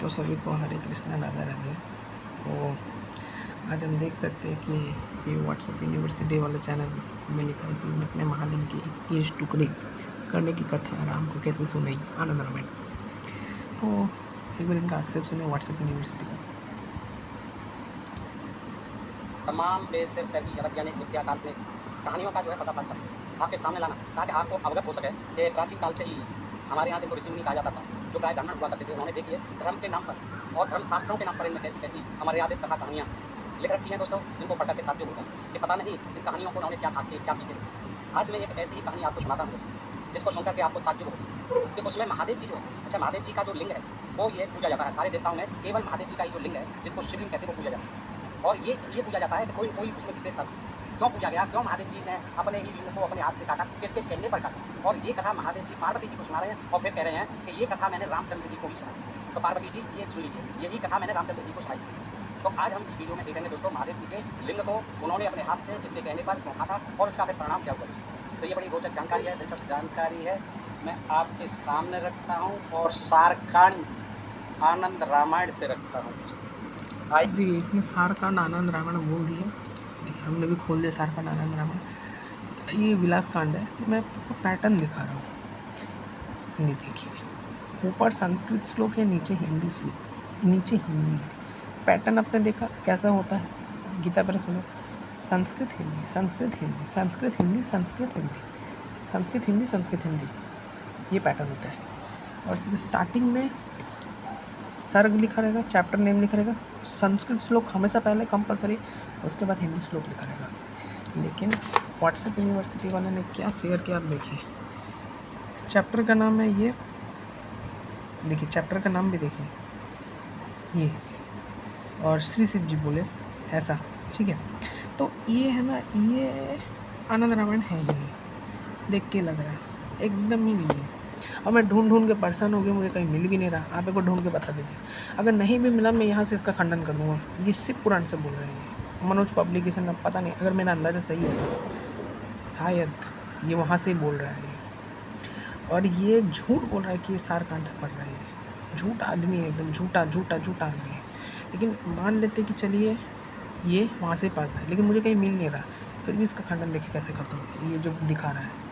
तो सभी को हरे कृष्णा राधा राधे। तो आज हम देख सकते हैं कि ये व्हाट्सएप यूनिवर्सिटी वाले चैनल में लिखा है, इसलिए अपने महालिंग की ईश टुकड़ी करने की कथा राम को कैसे सुनाई आनंद रामायण। तो एक बार इनका एक्सेप्ट सुने व्हाट्सएप यूनिवर्सिटी का। तमाम बेसिर पैकी वैज्ञानिक विद्या काल्पनिक कहानियों का जो है पर्दाफाश कर आपके सामने लाना, ताकि आपको अवगत हो सके कि प्राचीन काल से ही हमारे यहाँ जिनको ऋषि मुनि कहा जाता था, जो प्राय ब्राह्मण हुआ करते थे, उन्होंने देखिए धर्म के नाम पर और धर्मशास्त्रों के नाम पर इनमें कैसी कैसी हमारे याद कथा कहानियाँ लिख रखी हैं दोस्तों, जिनको पढ़कर के ताज्जुब होता है कि पता नहीं इन कहानियों को उन्होंने क्या खा के क्या पी के। आज मैं एक ऐसी ही कहानी आपको सुनाता हूँ जिसको सुनकर के आपको ताज्जुब हो कि उसमें महादेव जी जो है, अच्छा महादेव जी का जो लिंग है वो ये पूजा जाता है। सारे देवताओं में केवल महादेव जी का ही जो लिंग है जिसको शिवलिंग कहते हैं वो पूजा जाता है। और ये इसलिए पूजा जाता है कि कोई कोई उसमें विशेषता क्यों पूजा गया, क्यों महादेव जी ने अपने ही लिंग को अपने हाथ से काटा, किसके कहने पर काटा। और ये कथा महादेव जी पार्वती जी को सुना रहे हैं और फिर कह रहे हैं कि ये कथा मैंने रामचंद्र जी को भी सुनाई। तो पार्वती जी ये सुन लीजिए, यही कथा मैंने रामचंद्र जी को सुनाई। तो आज हम इस वीडियो में देखेंगे दोस्तों महादेव जी के लिंग को उन्होंने अपने हाथ से किसके कहने पर क्यों काटा और उसका फिर परिणाम क्या हुआ। तो ये बड़ी रोचक जानकारी है, दिलचस्प जानकारी है, मैं आपके सामने रखता हूँ और सारकांड आनंद रामायण से रखता हूँ। देखिए इसने सारकांड आनंद रामायण बोल दिया। देखिए हमने भी खोल दिया सारकांड आनंद रामायण। ये विलास कांड है, मैं आपको पैटर्न दिखा रहा हूँ। हिंदी देखिए, ऊपर संस्कृत श्लोक है, नीचे हिंदी श्लोक, नीचे हिंदी है। पैटर्न आपने देखा कैसा होता है, गीता पर सुनो, संस्कृत हिंदी संस्कृत हिंदी संस्कृत हिंदी संस्कृत हिंदी संस्कृत हिंदी संस्कृत हिंदी, ये पैटर्न होता है। और स्टार्टिंग में सर्ग लिखा रहेगा, चैप्टर नेम लिखा रहेगा, संस्कृत श्लोक हमेशा पहले कंपलसरी, उसके बाद हिंदी श्लोक लिखा रहेगा। लेकिन व्हाट्सएप यूनिवर्सिटी वाले ने क्या शेयर किया आप देखिए। चैप्टर का नाम है ये, देखिए चैप्टर का नाम भी देखिए ये, और श्री शिव जी बोले ऐसा, ठीक है। तो ये है ना, ये आनंद रामायण है ही नहीं, देख के लग रहा है एकदम ही नहीं है। और मैं ढूंढ के परेशान हो गया, मुझे कहीं मिल भी नहीं रहा। आप एक बार ढूंढ के बता दीजिए, अगर नहीं भी मिला मैं यहाँ से इसका खंडन कर दूँगा। ये शिव पुराण से बोल रहे हैं, मनोज पब्लिकेशन का पता नहीं, अगर मेरा अंदाज़ा सही है तो शायद ये वहाँ से ही बोल रहा है। और ये झूठ बोल रहा है कि ये सारकांड से पढ़ रहा है। झूठ आदमी है, एकदम झूठा झूठा झूठा आदमी है। लेकिन मान लेते कि चलिए ये वहाँ से पढ़ रहा है, लेकिन मुझे कहीं मिल नहीं रहा, फिर भी इसका खंडन देखिए कैसे करता हूँ। ये जो दिखा रहा है,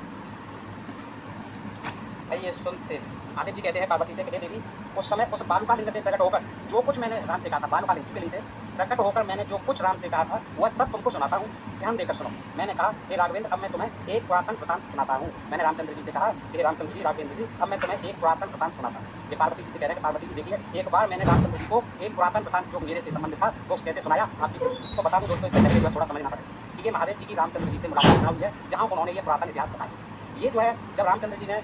ये सुनते महादेव जी कहते हैं पार्वती से, कहते देवी उस समय उस बालू लिंग से प्रकट होकर जो कुछ मैंने राम से कहा था, बालू लिंग के लिंग से प्रकट होकर मैंने जो कुछ राम से कहा था वह सब तुमको सुनाता हूँ, ध्यान देकर सुनो। मैंने कहा हे राघवेंद्र, अब मैं तुम्हें एक पुरातन वृतांत सुनाता हूँ। मैंने रामचंद्र जी से कहा हे रामचंद्र जी, राघवेंद्र जी, अब मैं तुम्हें एक पुरातन वृतांत सुनाता हूँ। ये पार्वती जी से कह रहे हैं, पार्वती जी देखिए एक बार मैंने रामचंद्र जी को एक पुरातन वृतांत जो मेरे से संबंधित था वो कैसे सुनाया आप इसको बता दूँ दोस्तों। इससे पहले थोड़ा समझना पड़ेगा कि ये महादेव जी की रामचंद्र जी से मुलाकात हुई है, जहाँ उन्होंने ये पुरातन इतिहास बताया। ये जो है जब रामचंद्र जी ने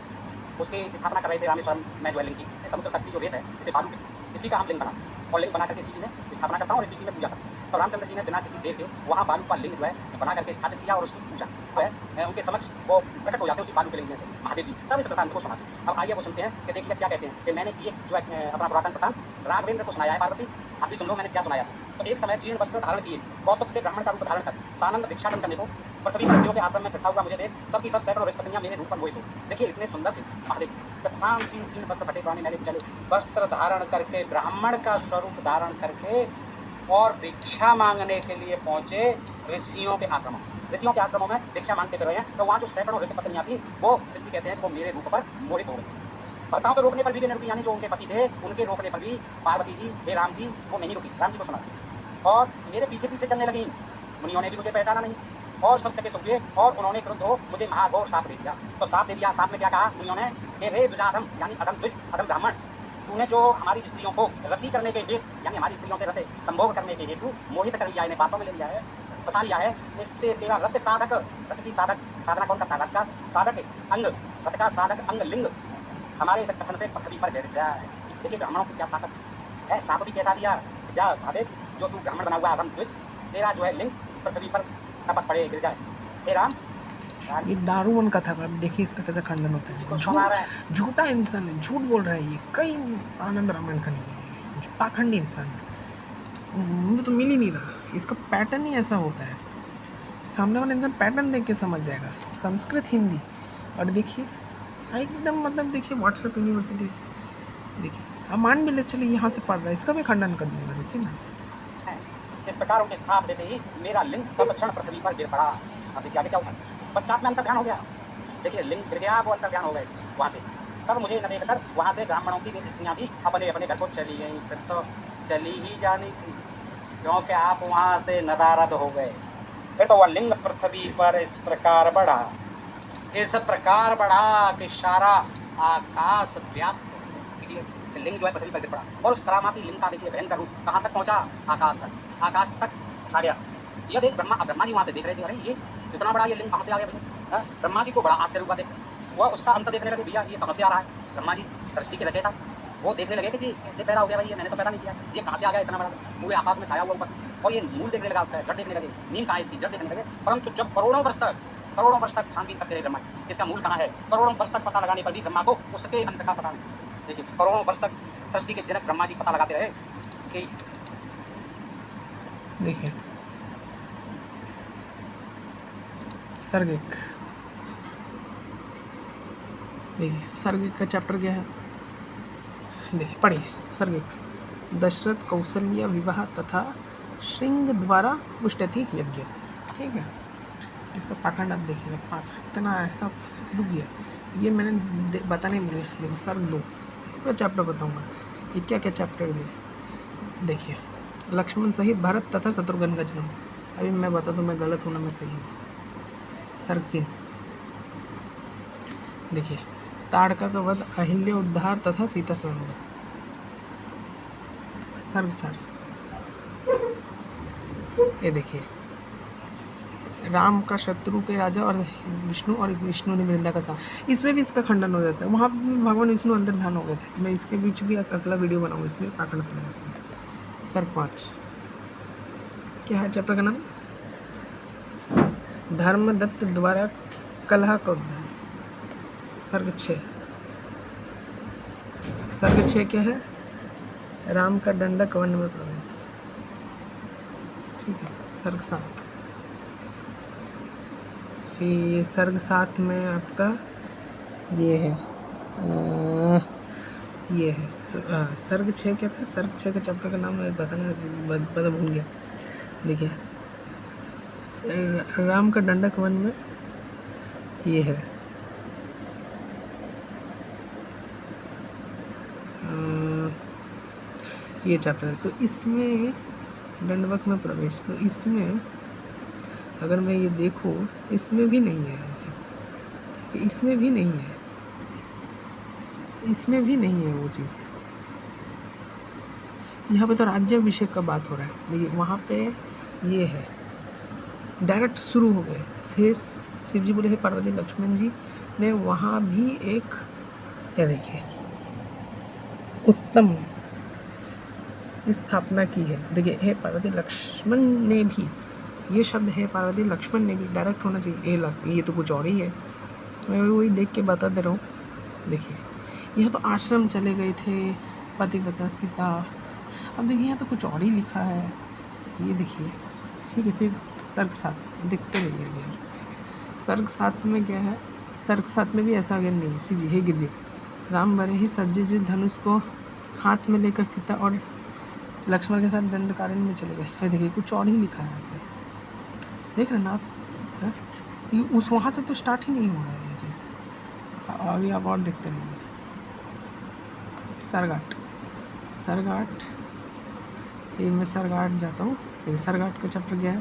उसकी स्थापना कर रहे थे रामेश्वरम में, जो लिंग की समुद्र तक की जो रेत है इसे बालू की, इसी का हम लिंग बना और लिंग बना करके इसी की में स्थापना करता हूँ और इसी की में पूजा करता हूँ। तो रामचंद्र जी ने बिना किसी देर के वहाँ बालू का लिंग जो है बना करके स्थापित किया और उसकी पूजा जो है उनके समक्ष वो प्रकट हो जाते हैं उसी बालू के लिंग में से महादेव जी। तब इस वृतांत को सुनाते हैं। अब आइए वो सुनते हैं कि देखिए क्या कहते हैं कि मैंने ये जो है अपना पुरातन वृतांत राघवेंद्र को सुनाया है। पार्वती आप भी सुन लो मैंने क्या सुनाया। तो एक समय जीर्ण वस्त्र धारण किए कौतुक से ब्राह्मण का रूप धारण कर सानंद भिक्षाटन करने को पृथ्वी ऋषियों के आश्रम में बैठा हुआ मुझे देख सबकी सब सैकड़ों ऋषपत्नियां मेरे रूप पर मोहित हो। देखिए इतने सुंदर थे महादेव जी। तमाम जीर्ण वस्त्र फटे पुराने मैले चले, वस्त्र धारण करके ब्राह्मण का स्वरूप धारण करके और भिक्षा मांगने के लिए पहुंचे ऋषियों के आश्रमों। ऋषियों के आश्रमों में भिक्षा मांगते फिर रहे हैं, तो वहाँ जो सैकड़ों ऋषपत्नियां थी वो शिव जी कहते हैं वो मेरे रूप पर मोहित हो गई। भर्ताओं के रोकने पर भी वे नहीं रुकी, यानी जो उनके पति थे उनके रोकने पर भी पार्वती जी हे राम जी वो नहीं रुकी, राम जी को सुना और मेरे पीछे पीछे चलने लगी। मुनियों ने भी मुझे पहचाना नहीं और सब चकित हुए और उन्होंने क्रुद्ध हो मुझे महाघोर साप दे दिया। तो साप दे दिया, साप में क्या कहा मुनियों ने कि रे दुजाधम यानी अधम द्विज अधम ब्राह्मण, तूने जो हमारी स्त्रियों को रति करने के हेतु यानी हमारी स्त्रियों से रते संभोग करने के हेतु मोहित कर लिया, इन्हें बातों में ले लिया है, फंसा लिया है, इससे तेरा रत साधक, रत की साधक, साधना कौन करता है, रत का साधक अंग, रत का साधक अंग लिंग हमारे इस कथन से पृथ्वी पर बैठ जाए। देखिए ब्राह्मणों की क्या ताकत है, साप भी कैसा दिया, जा महादेव जो तू ब्राह्मण बना हुआ अधम द्विज, तेरा जो है लिंग पृथ्वी पर टपक पड़े गिर जाए। हे राम, ये दारूवन कथा पर देखिए इसका कैसा खंडन होता है। झूठा इंसान है, झूठ बोल रहा है ये, कई आनंद रामायण का नहीं है, पाखंडी इंसान है, मुझे तो मिल ही नहीं रहा। इसका पैटर्न ही ऐसा होता है, सामने वाला इंसान पैटर्न देख के समझ जाएगा। संस्कृत हिंदी, और देखिए एकदम मतलब देखिए व्हाट्सएप यूनिवर्सिटी, देखिए अब मान भी ले चले यहाँ से पढ़ रहा है, इसका भी खंडन कर दूंगा, देखिए ना। इस प्रकार उनके साथ देते ही मेरा लिंग तत्क्षण पृथ्वी पर गिर पड़ा। अब देखिए आगे क्या होता है, पश्चात में अंतर्ध्यान हो गया। देखिए लिंग गिर गया, वो अंतर्ध्यान हो गए वहाँ से। तब मुझे न देखकर वहाँ से ब्राह्मणों की वे स्त्रियाँ भी अपने अपने घर को चली गईं। फिर तो चली ही जानी थी, क्योंकि आप वहाँ से नदारद हो गए। फिर तो वह लिंग पृथ्वी पर इस प्रकार बढ़ा कि सारा आकाश व्याप्त हो गया। लिंग जो है पृथ्वी पर गिर पड़ा और उस करामाती लिंग का देखिए भयंकर रूप कहाँ तक पहुँचा, आकाश तक छा गया। यह देख ब्रह्मा जी वहाँ से देख रहे थे, अरे ये इतना बड़ा ये लिंग कहाँ से आ गया भैया। ब्रह्मा जी को बड़ा आश्चर्य हुआ, देख वह उसका अंत देखने लगे, भैया ये कहाँ से आ रहा है। ब्रह्मा जी सृष्टि के रचयिता, वो देखने लगे कि जी कैसे पैदा हो गया भाई, ये मैंने तो पैदा नहीं किया, ये कहाँ से आ गया इतना बड़ा, पूरे आकाश में छाया हुआ ऊपर। और ये मूल देखने लगा उसका, जड़ देखने लगे, नींद कहाँ है इसकी, जड़ देखने लगे। परंतु जब करोड़ों वर्ष तक छानबीन करते रहे ब्रह्मा जी, इसका मूल कहाँ है, करोड़ों वर्ष तक पता लगाने पर भी ब्रह्मा को उसके अंत का पता नहीं। देखिए करोड़ों वर्ष तक सृष्टि के जनक ब्रह्मा जी पता लगाते रहे कि देखिए सर्ग एक, देखिए सर्ग एक का चैप्टर क्या है, देखिए पढ़िए। सर्ग एक, दशरथ कौशल्या विवाह तथा श्रृंग द्वारा पुष्टति यज्ञ। ठीक है, इसका पाखंड आप देखिएगा, इतना ऐसा रुक गया, ये मैंने बताने मिले। देखिए सर्ग 2 पूरा चैप्टर बताऊंगा, ये क्या क्या चैप्टर है। देखिए लक्ष्मण सहित भरत तथा शत्रुघ्न का जन्म। अभी मैं बता दूं मैं गलत हूँ ना मैं सही हूँ। सर्ग 3, देखिए ताड़का का वध, अहिल्य उद्धार तथा सीता स्वयंवर। सर्ग 4, ये देखिए राम का शत्रु के राजा और विष्णु ने वृंदा का साथ। इसमें भी इसका खंडन हो जाता है, वहाँ भी भगवान विष्णु अंतर्धान हो गए थे। मैं इसके बीच भी अगला वीडियो बनाऊंगा, इसमें पाखंड करेंगे। सर्ग 5, क्या है चैप्टर का नाम, धर्मदत्त द्वारा कलह का उद्धार। सर्ग 6, सर्ग 6 क्या है, राम का दंडक वन में प्रवेश। ठीक है। सर्ग 7, फिर सर्ग 7 में आपका ये है सर्ग 6 क्या था, सर्ग 6 के चैप्टर का नाम मैं बताना भूल गया। देखिए राम का दंडक वन में ये है ये चैप्टर है। तो इसमें दंडवक में प्रवेश, तो इसमें अगर मैं ये देखूँ इसमें भी नहीं है, इसमें भी नहीं है, इसमें भी नहीं है वो चीज़। यहाँ पे तो राज्याभिषेक का बात हो रहा है। देखिए वहाँ पे ये है डायरेक्ट शुरू हो गए। शिव जी बोले हे पार्वती, लक्ष्मण जी ने वहाँ भी एक क्या देखिए उत्तम स्थापना की है। देखिए हे पार्वती लक्ष्मण ने भी, ये शब्द है पार्वती लक्ष्मण ने भी डायरेक्ट होना चाहिए। ये तो कुछ और ही है, मैं वही देख के बता दे रहा हूँ। देखिए यहाँ तो आश्रम चले गए थे पतिव्रता सीता, अब देखिए यहाँ तो कुछ और ही लिखा है, ये देखिए। ठीक है, फिर सर्ग 7 देखते रहिए। सर्ग 7 में क्या है, सर्ग 7 में भी ऐसा अगर नहीं है। शिव जी हे गिरजे, राम बड़े ही सज्जित धनुष को हाथ में लेकर सीता और लक्ष्मण के साथ दंडकारण्य में चले गए। देखिए कुछ और ही लिखा है, देख रहे ना आप, ये उस वहाँ से तो स्टार्ट ही नहीं हो रहा है ये चीज़। अभी आप और देखते रहिए। सर्ग 8, ये मैं सर्ग 8 जाता हूँ। देखिए सर्ग 8 का चैप्टर क्या है,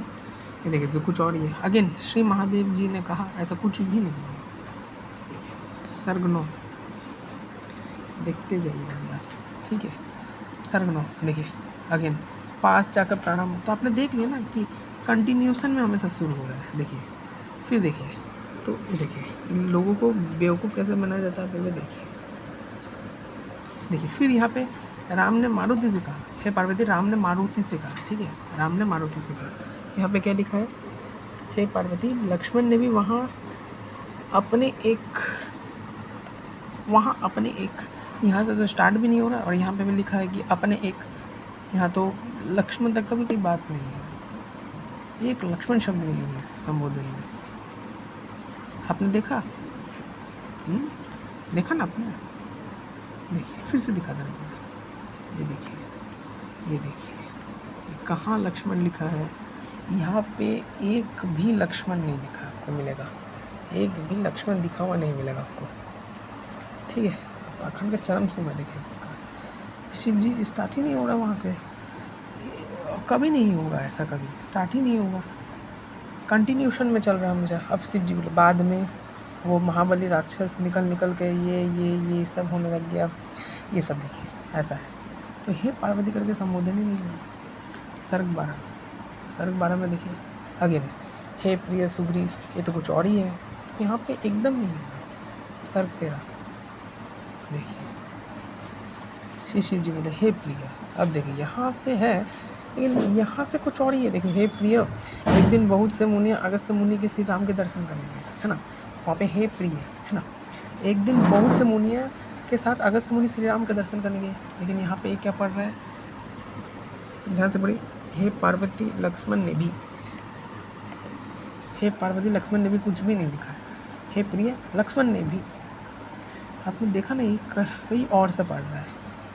ये देखिए तो कुछ और ही है। अगेन श्री महादेव जी ने कहा ऐसा कुछ भी नहीं है। सर्ग 9 देखते जाइए आप, ठीक है। सर्ग 9 देखिए अगेन पास जाकर प्रणाम, तो आपने देख लिया ना कि कंटिन्यूशन में हमेशा शुरू हो रहा है। देखिए फिर देखिए, तो देखिए इन लोगों को बेवकूफ़ कैसे बनाया जाता है पहले देखिए। फिर यहाँ पे राम ने मारुति से कहा, हे पार्वती राम ने मारुति से कहा, ठीक है, राम ने मारुति से कहा। यहाँ पे क्या लिखा है, हे पार्वती लक्ष्मण ने भी वहाँ अपने एक यहाँ से तो स्टार्ट भी नहीं हो रहा, और यहाँ पे भी लिखा है कि अपने एक, यहाँ तो लक्ष्मण तक का भी कोई बात नहीं है, एक लक्ष्मण शब्द नहीं है संबोधन में। आपने देखा देखा ना आपने, देखिए फिर से दिखा देना। ये देखिए कहाँ लक्ष्मण लिखा है, यहाँ पे एक भी लक्ष्मण नहीं दिखा आपको मिलेगा, एक भी लक्ष्मण दिखा हुआ नहीं मिलेगा आपको। ठीक है, पाखंड का चरम सीमा देखिए इसका। शिव जी स्टार्ट ही नहीं हो रहा वहाँ से, कभी नहीं होगा ऐसा, कभी स्टार्ट ही नहीं होगा, कंटिन्यूशन में चल रहा है हमेशा। अब शिव जी बोले बाद में वो महाबली राक्षस निकल के ये सब होने लग गया, ये सब देखिए ऐसा है। तो हे पार्वती करके संबोधन ही नहीं है। सर्ग 12 में देखिए अगेन, हे प्रिय सुग्रीव, ये तो कुछ और ही है, यहाँ पे एकदम नहीं है। सर्ग 13 देखिए श्री शिव जी बोले हे प्रिय, अब देखिए यहाँ से है लेकिन यहाँ से कुछ और ही है। देखिए हे प्रिय, एक दिन बहुत से मुनि अगस्त्य मुनि के श्री राम के दर्शन करेंगे, है ना, वहाँ पे हे प्रिय है ना। एक दिन बहुत से मुनिया के साथ अगस्त्य मुनि श्री राम के दर्शन करेंगे, लेकिन यहाँ पे क्या पढ़ रहा है, ध्यान से पढ़िए, हे पार्वती लक्ष्मण ने भी, हे पार्वती लक्ष्मण ने भी कुछ भी नहीं लिखा है, हे प्रिय लक्ष्मण ने भी। आपने देखा नहीं, कहीं और से पढ़ रहा है,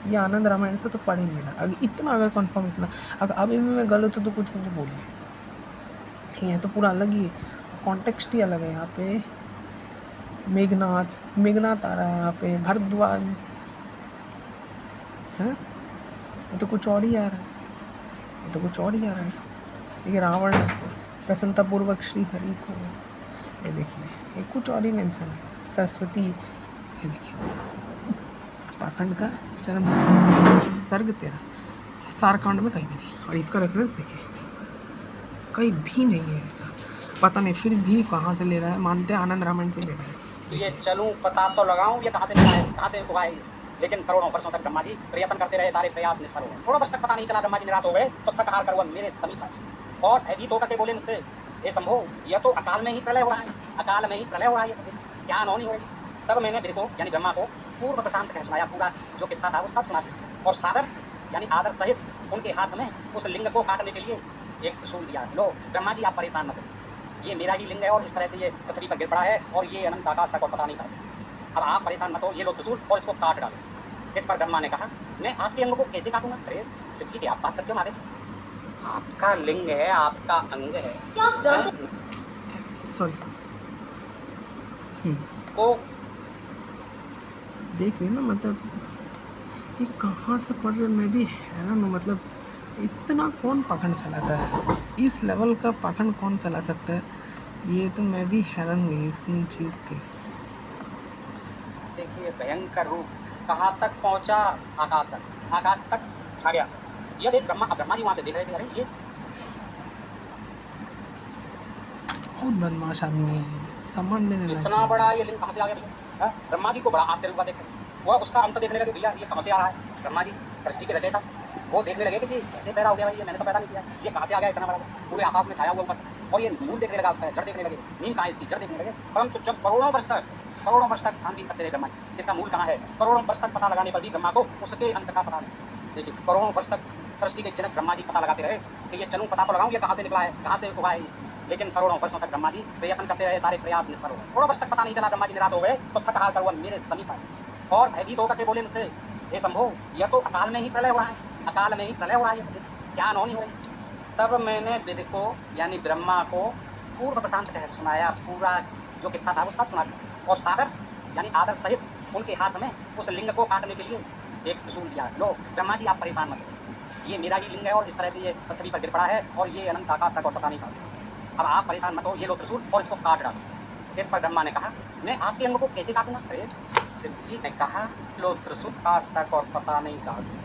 ये आनंद रामायण से तो पढ़ ही नहीं रहा। अगर इतना अगर कन्फर्मेशन, अगर अभी भी मैं गलत हूँ तो कुछ मुझे बोलिए, ये तो पूरा अलग ही है, कॉन्टेक्स्ट ही अलग है। यहाँ पे मेघनाथ आ रहा है, यहाँ पे भरद्वाज है, ये तो कुछ और ही आ रहा है, ये तो कुछ और ही आ रहा है। देखिए रावण प्रसन्नतापूर्वक श्री हरि को, ये देखिए ये कुछ और ही मेंशन है। सरस्वती, ये देखिए पाखंड का चरम सीमा, सर्ग 13 सारकांड में कहीं भी नहीं। और इसका रेफरेंस देखिए कहीं भी नहीं है ऐसा, पता नहीं फिर भी कहाँ से ले रहा है, मानते हैं आनंद रामायण से ले रहा है। ये चलूं पता तो लगाऊं ये कहाँ से निकला है, कहाँ से उगा है, लेकिन करोड़ों वर्षों तक ब्रह्मा जी प्रयत्न करते रहे, सारे प्रयास निष्फल हो गए। थोड़ा वर्ष तक पता नहीं चला, ब्रह्मा जी निराश हो गए, तो थक हार कर वह मेरे समीप आए और भयभीत होकर के बोले मुझसे, हे शंभो, यह तो अकाल में ही प्रलय हो रहा है, अकाल में ही प्रलय हो रहा है, क्या अनहोनी हो रही है। तब मैंने विधि को यानी ब्रह्मा को पूर्व वृत्तांत कह सुनाया, पूरा जो किस्सा था वो सब सुना दिया, और सादर यानी आदर सहित उनके हाथ में उस लिंग को काटने के लिए एक त्रिशूल दिया। लो ब्रह्मा जी आप परेशान मत हो, ये मेरा ही लिंग है और इस तरह से ये पृथ्वी पर गिर पड़ा है और ये अनंत आकाश तक और पता नहीं कहा। अब आप परेशान मत हो, ये लो त्रिशूल और इसको काट डालो। इस पर ब्रह्मा ने कहा, मैं आपके अंग को कैसे काटूंगा। अरे शिव जी की आप बात करते हो महादेव, आपका लिंग है, आपका अंग है, क्या आप जानते सॉरी को देखिए ना, मतलब ये कहाँ से पढ़ रहे, मैं भी हैरान हूँ। मतलब इतना कौन पाखंड फैलाता है, इस लेवल का पाखंड कौन फैला सकता है, ये तो मैं भी हैरान हुई इस चीज़ के। देखिए भयंकर रूप कहाँ तक पहुँचा, आकाश तक छा गया। यह देख ब्रह्मा जी वहाँ से देख रहे थे, अरे ये बहुत बदमाश आदमी है, सम्मान देने लायक इतना नहीं। बड़ा ये लिंग कहाँ से आ गया भैया। ब्रह्मा जी को बड़ा आश्चर्य हुआ देखे, वह उसका अंत देखने लगे, भैया ये कहाँ से आ रहा है। ब्रह्मा जी सृष्टि के रचयिता, वो देखने लगे कि जी कैसे पैदा हो गया भाई, ये मैंने तो पैदा नहीं किया, ये कहाँ से आ गया इतना बड़ा, पूरे आकाश में छाया हुआ ऊपर। और ये मूल देखने लगा, उसका जड़ देखने लगे, नीम कहाँ है इसकी, जड़ देखने लगे। परंतु जब करोड़ों वर्ष तक छानबीन करते रहे ब्रह्मा जी, इसका मूल कहाँ है, करोड़ों वर्ष तक पता लगाने पर भी ब्रह्मा को उसके अंत का पता नहीं। देखिए करोड़ों वर्ष तक सृष्टि के जनक ब्रह्मा जी पता लगाते रहे कि ये चलूं पता तो लगाऊं ये कहाँ से निकला है, कहाँ से उगा है, लेकिन करोड़ों वर्षों तक ब्रह्मा जी प्रयत्न करते रहे, सारे प्रयास निष्फल हो गए। थोड़ा वर्ष तक पता नहीं चला, ब्रह्मा जी निराश हो गए, तो थक हार कर वह मेरे समीप आए और भयभीत होकर के बोले मुझसे, हे शंभो, यह तो अकाल में ही प्रलय हो रहा है, अकाल में ही प्रलय हो रहा है, क्या अनहोनी हो रही। तब मैंने विधि को यानी ब्रह्मा को पूर्व वृत्तांत कह सुनाया, पूरा जो किस्सा था वो सब सुना दिया, और सादर यानी आदर सहित उनके हाथ में उस लिंग को काटने के लिए एक त्रिशूल दिया। लो ब्रह्मा जी आप परेशान मत हो, ये मेरा ही लिंग है और इस तरह से ये पृथ्वी पर गिर पड़ा है और ये अनंत आकाश तक और पता नहीं कहा। अब आप परेशान मत हो, ये लो त्रिशूल और इसको काट डालो। इस पर ब्रह्मा ने कहा, मैं आपके अंग को कैसे काटूंगा। अरे शिव जी ने कहा, लो त्रिशूल आकाश तक और पता नहीं कहाँ से।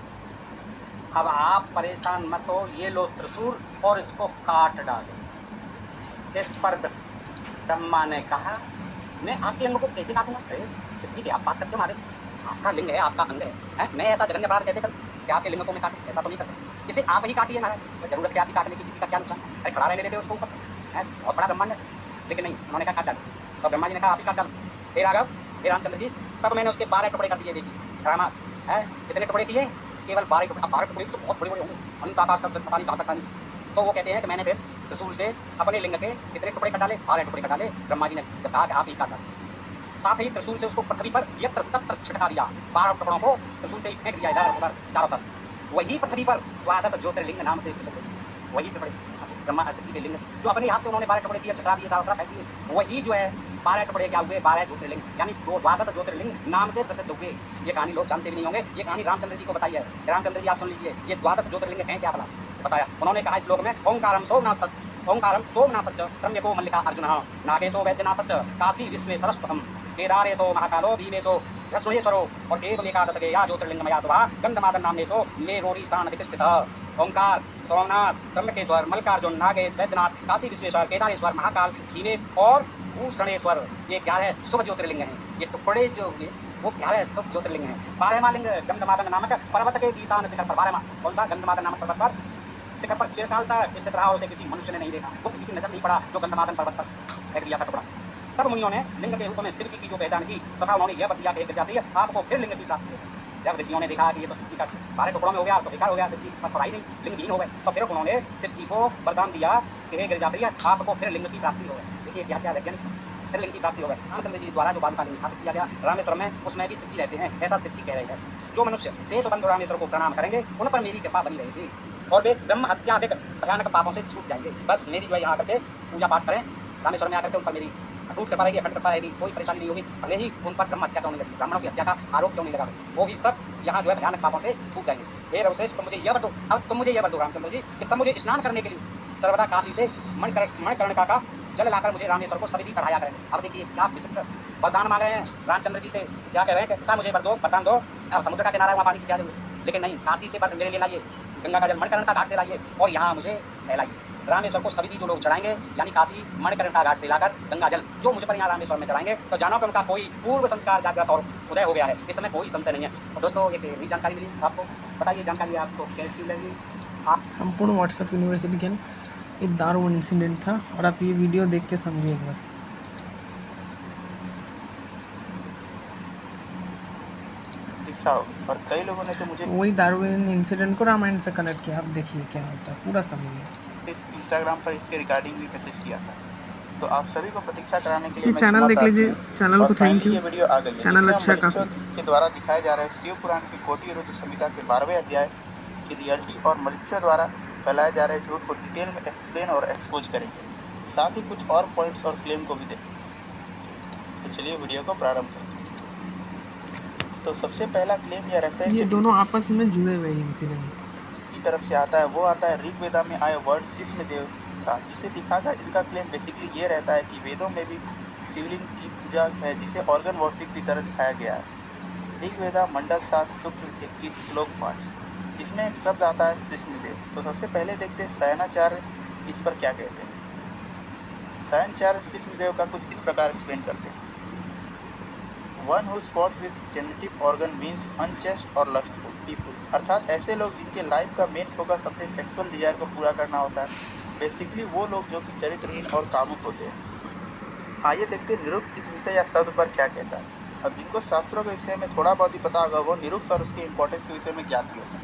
अब आप परेशान मत हो, ये लो त्रिशूल और इसको काट डालो। इस पर ब्रह्मा ने कहा, मैं आपके अंग को कैसे काटूंगा। अरे शिव जी की आप बात करते हो महादेव, आपका लिंग है, आपका अंग है, मैं ऐसा जघन्य अपराध कैसे करूं कि आपके लिंग को मैं काटूं, ऐसा तो नहीं कर सकता। इसे आप ही काटिए महाराज, जरूरत क्या थी काटने की, किसी का क्या नुकसान। अरे खड़ा रहने देते उसको ऊपर, बहुत बड़ा ब्रह्मांड है, लेकिन नहीं, उन्होंने कहा काट डालो। तो ब्रह्मा जी ने कहा आप ही काट डालो। हे राघव, हे रामचंद्र जी, तब मैंने उसके 12 टुकड़े कर दिए। देखिए रामा है, कितने टुकड़े किए, केवल 12 टुकड़े। 12 टुकड़े तो बहुत बड़े बड़े होंगे, अनंत आकाश तक पता नहीं कहाँ तक नहीं। तो वो कहते हैं कि मैंने फिर त्रिशूल से अपने लिंग के कितने टुकड़े कर डाले, 12 टुकड़े कर डाले। ब्रह्मा जी ने जब कहा कि आप ही काट डाले, साथ ही त्रिशूल से उसको पृथ्वी पर यत्र तत्र छिटका दिया, 12 टुकड़ों को त्रिशूल से ही फेंक दिया इधर उधर चारों तरफ। वही पृथ्वी पर द्वादश ज्योतिर्लिंग नाम से प्रसिद्ध है। वही पे पड़े ब्रह्मा शिव जी के लिंग जो अपने हाथ से उन्होंने 12 टुकड़े किए, चकरा दिए, चारों तरफ फेंक दिए, वही जो है 12 टुकड़े क्या हुए, 12 ज्योतिर्लिंग यानी द्वादश ज्योतिर्लिंग नाम से प्रसिद्ध हुए। ये कहानी लोग जानते भी नहीं होंगे। ये कहानी रामचंद्र जी को बताई है। रामचंद्र जी आप सुन लीजिए, ये द्वादश ज्योतिर्लिंग हैं क्या भला बताया उन्होंने। कहा श्लोक में ओंकारम सोमनाथस्य त्र्यंबको मल्लिका अर्जुनः नागेशो वैद्यनाथस्य काशी विश्वेश्वरस्त्वहम् केदारेशो महाकालो भीमेशो कृष्णेश्वरो और एकादशके या ज्योतिर्लिंगमया शुभा गंधमादन नाम्नेशो मेरोरीशान स्थितः। ओंकार, सोमनाथ, त्र्यंबकेश्वर, मल्लिकार्जुन, नागेश, वैद्यनाथ, काशी विश्वेश्वर, केदारेश्वर, महाकाल, भीमेश और भूषणेश्वर, ये 11 शुभ ज्योतिर्लिंग हैं। ये टुकड़े जो हुए वो 11 शुभ ज्योतिर्लिंग हैं। 12वां लिंग गंधमादन नामक पर्वत के ईशान शिखर पर, 12वां कौन सा, गंधमादन नामक पर्वत पर शिखर पर चिरकाल तक स्थित रहा और उसे किसी मनुष्य ने नहीं देखा। वो किसी की नजर नहीं पड़ा जो गंधमादन पर्वत पर फेंक दिया था टुकड़ा। तब मुनियों ने लिंग के रूप में शिव जी की जो पहचान की तथा उन्होंने यह बतिया कि गिरजाप्रिय आपको फिर लिंग की प्राप्ति है। जब ऋषियों ने देखा कि ये तो शिव जी का 12 टुकड़ों में हो गया तो बेकार हो गया, शिव जी पर पढ़ाई नहीं, लिंगहीन हो गए, तो फिर उन्होंने शिव जी को वरदान दिया कि हे गिरजाप्रिय आपको फिर लिंग की प्राप्ति हो गई। देखिए क्या क्या वैज्ञानिक, फिर लिंग की प्राप्ति हो गई। रामचंद्र जी द्वारा जो बालू का लिंग स्थापित किया गया रामेश्वर में, उसमें भी शिव जी रहते हैं, ऐसा शिव जी कह रहे हैं। जो मनुष्य सेठ बंधु रामेश्वर को प्रणाम करेंगे उन पर मेरी कृपा बनी रहेगी और वे ब्रह्म हत्या आदि भयानक पापों से छूट जाएंगे। बस मेरी जो है यहाँ करके पूजा पाठ करें, रामेश्वर में आकर के उन पर मेरी अटूट कृपा रहेगी, अखंड कृपा रहेगी, कोई परेशानी नहीं होगी। भले ही उन पर ब्रह्म हत्या क्यों नहीं लगी, ब्राह्मणों की हत्या का आरोप क्यों नहीं लगा, वो भी सब यहाँ जो है भयानक पापों से छूट जाएंगे। हे रघुश्रेष्ठ तुम मुझे यह वर दो, अब तुम मुझे यह वर दो रामचंद्र जी कि सब मुझे स्नान करने के लिए सर्वदा काशी से मणिकर्णिका का जल लाकर मुझे रामेश्वर को सविधि चढ़ाया करें। अब देखिए क्या विचित्र वरदान मांग रहे हैं रामचंद्र जी से, क्या कह रहे हैं कि ऐसा मुझे वर दो, वरदान दो। अब समुद्र का किनारा है, वहाँ पानी की क्या जरूरत, लेकिन नहीं, काशी से मेरे लिए लाइए, गंगा का जल मणिकर्णिका घाट से लाइए और यहाँ मुझे फैलाइए। रामेश्वर को सविधि जो लोग चढ़ाएंगे यानी काशी मणिकर्णिका घाट से लाकर गंगा जल जो मुझ पर यहाँ रामेश्वर में चढ़ाएंगे तो जानो कि उनका कोई पूर्व संस्कार जागृत और उदय हो गया है, इस समय कोई संशय नहीं है। और दोस्तों एक नई जानकारी मिली आपको, बताइए जानकारी आपको कैसी लगी। आप संपूर्ण व्हाट्सएप यूनिवर्सिटी ज्ञान एक दारुण इंसिडेंट था और आप ये वीडियो देख के समझिए एक बार। दीक्षा होगी और कई लोगों ने तो मुझे वही दारुण इंसिडेंट को रामायण से कनेक्ट किया। आप देखिए क्या होता है, पूरा समझिए। इस इंस्टाग्राम पर इसके रिगार्डिंग भी मैसेज किया था। तो आप सभी को प्रतीक्षा कराने के लिए ये मैं चैनल क्षमा देख प्रार्थी लीजिए, हूँ। चैनल और को थैंक फाइनली यू। ये वीडियो आ गई है चैनल जिसमें अच्छा हम है काफ़ी। मरीचो के द्वारा दिखाए जा रहे शिव पुराण के कोटि रुद्र संहिता के 12वें अध्याय की रियलिटी और मरीचो द्वारा फैलाए जा रहे झूठ को डिटेल में एक्सप्लेन और एक्सपोज करेंगे, साथ ही कुछ और पॉइंट्स और क्लेम को भी देखेंगे। तो चलिए वीडियो को प्रारंभ करते हैं। तो सबसे पहला क्लेम या रेफरेंस ये जो दोनों आपस में जुड़े हुए इंसिडेंट। की तरफ से आता है वो आता है ऋग्वेदा में आए वर्ड शिष्णदेव का, जिसे दिखाकर इनका क्लेम बेसिकली ये रहता है कि वेदों में भी शिवलिंग की पूजा है जिसे ऑर्गन वर्शिप की तरह दिखाया गया है। ऋग्वेदा मंडल 7 सूत्र 21 श्लोक 5 जिसमें एक शब्द आता है शिष्णदेव। तो सबसे पहले देखते हैं शयनाचार्य इस पर क्या कहते हैं। शयनाचार्य शिष्णदेव का कुछ इस प्रकार एक्सप्लेन करते हैं। One who spots with genital organ means unchaste और लस्टफुल पीपुल, अर्थात ऐसे लोग जिनके लाइफ का मेन फोकस अपने सेक्सुअल डिजायर को पूरा करना होता है, बेसिकली वो लोग जो कि चरित्रहीन और कामुक होते हैं। आइए देखते हैं निरुक्त इस विषय या शब्द पर क्या कहता है। अब जिनको शास्त्रों के विषय में थोड़ा बहुत ही पता होगा वो निरुक्त और उसके इंपॉर्टेंस के विषय में ज्ञात ही होगा,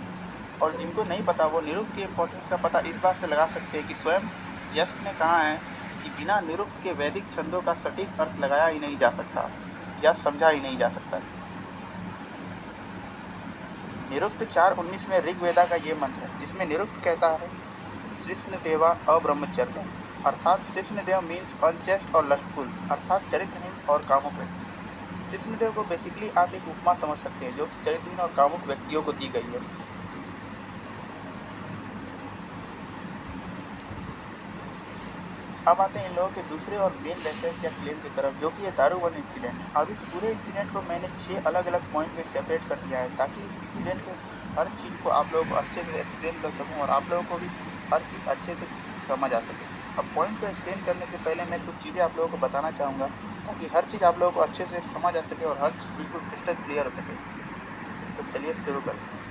और जिनको नहीं पता वो निरुक्त के इंपॉर्टेंस का पता इस बात से लगा सकते हैं कि स्वयं यस्क ने कहा है कि बिना निरुक्त के वैदिक छंदों का सटीक अर्थ लगाया ही नहीं जा सकता या समझा ही नहीं जा सकता। निरुक्त 4:19 में ऋग्वेदा का ये मंत्र है जिसमें निरुक्त कहता है शिष्णदेवा अब्रह्मचर्य, अर्थात शिष्णदेव मीन्स अनचेस्ट और लस्टफुल, अर्थात चरित्रहीन और कामुक व्यक्ति। शिष्णदेव को बेसिकली आप एक उपमा समझ सकते हैं जो कि चरित्रहीन और कामुक व्यक्तियों को दी गई है। अब आते हैं इन लोगों के दूसरे और मेन रेफरेंस या क्लेम की तरफ, जो कि है दारूवन इंसिडेंट। अब इस पूरे इंसिडेंट को मैंने 6 अलग अलग पॉइंट में सेपरेट कर दिया है ताकि इस इंसिडेंट के हर चीज़ को आप लोगों को अच्छे से एक्सप्लेन कर सकूं और आप लोगों को भी हर चीज़ अच्छे से समझ आ सके। अब पॉइंट को एक्सप्लेन करने से पहले मैं कुछ चीज़ें आप लोगों को बताना चाहूँगा ताकि हर चीज़ आप लोगों को अच्छे से समझ आ सके और हर चीज़ बिल्कुल क्रिस्टल क्लियर हो सके। तो चलिए शुरू करते हैं।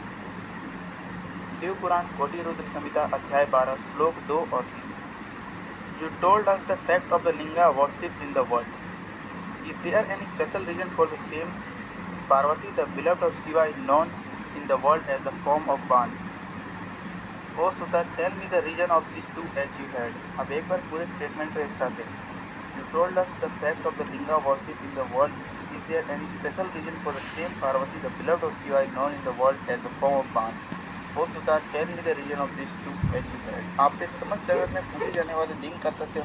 शिव पुराण कोटि रुद्र संहिता अध्याय 12 श्लोक 2 और 3। You told us the fact of the linga worship in the world. Is there any special reason for the same? Parvati, the beloved of Shiva, is known in the world as the form of Ban. O Sutta, tell me the reason of these two as you heard. अब एक बार पूरे statement को एक साथ देखते हैं। You told us the fact of the linga worship in the world. Is there any special reason for the same? Parvati, the beloved of Shiva, is known in the world as the form of Ban. हो सुता tell me the reason of this to as you had. आपने समस्त जगत में पूछे जाने वाले लिंग का तथ्य